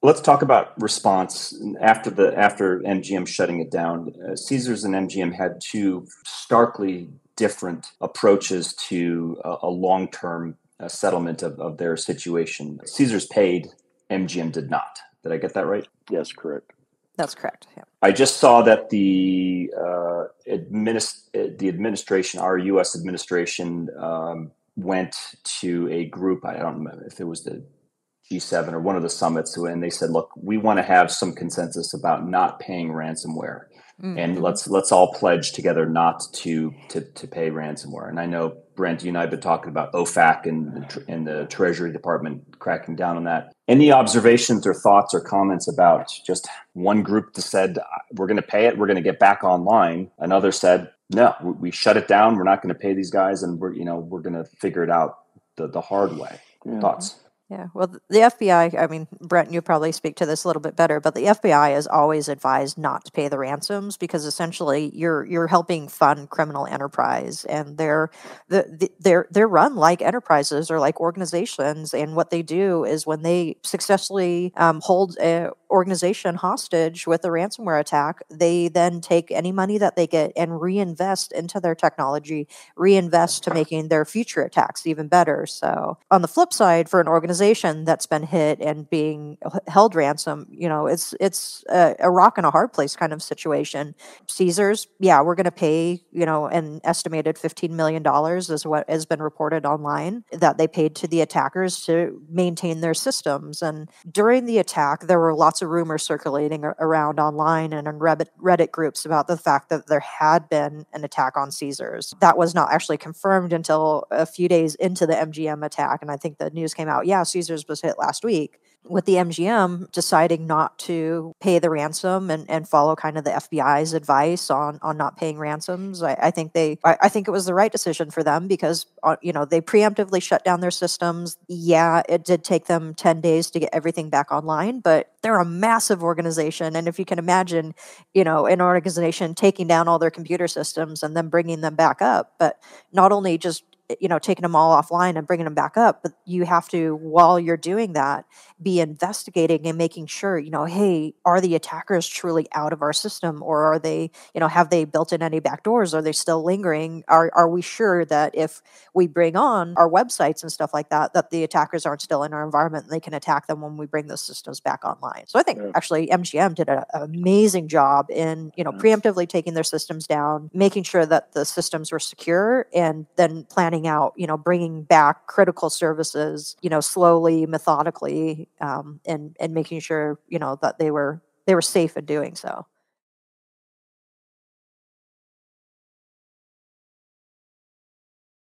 Let's talk about response after MGM shutting it down. Caesars and MGM had two starkly different approaches to a long-term settlement of their situation. Caesars paid, MGM did not. Did I get that right? Yes, correct. That's correct. Yeah. I just saw that the administration, our U.S. administration, went to a group. I don't remember if it was the G7 or one of the summits, and they said, "Look, we want to have some consensus about not paying ransomware, and let's all pledge together not to pay ransomware." And I know, Brent, you and I have been talking about OFAC and the Treasury Department cracking down on that. Any observations or thoughts or comments about just one group that said, "We're going to pay it, we're going to get back online"? Another said, "No, we shut it down. We're not going to pay these guys, and we're going to figure it out the hard way." Yeah. Thoughts? Yeah, well, the FBI, I mean, Brent, you probably speak to this a little bit better, but the FBI is always advised not to pay the ransoms because essentially you're helping fund criminal enterprise, and they're run like enterprises or like organizations, and what they do is when they successfully hold an organization hostage with a ransomware attack, they then take any money that they get and reinvest into their technology, reinvest to making their future attacks even better. So on the flip side, for an organization that's been hit and being held ransom, it's a rock and a hard place kind of situation. Caesars, yeah, we're going to pay, an estimated $15 million is what has been reported online that they paid to the attackers to maintain their systems. And during the attack, there were lots of rumors circulating around online and in Reddit groups about the fact that there had been an attack on Caesars. That was not actually confirmed until a few days into the MGM attack. And I think the news came out, yeah, Caesars was hit last week, with the MGM deciding not to pay the ransom and follow kind of the FBI's advice on not paying ransoms. I think it was the right decision for them because, they preemptively shut down their systems. Yeah, it did take them 10 days to get everything back online, but they're a massive organization. And if you can imagine, an organization taking down all their computer systems and then bringing them back up, but not only just taking them all offline and bringing them back up, but you have to, while you're doing that, be investigating and making sure, hey, are the attackers truly out of our system, or are they, have they built in any backdoors? Are they still lingering? Are we sure that if we bring on our websites and stuff like that, that the attackers aren't still in our environment and they can attack them when we bring those systems back online? So I think actually MGM did an amazing job in, preemptively taking their systems down, making sure that the systems were secure, and then planning out, bringing back critical services, slowly, methodically, and making sure, that they were safe in doing so.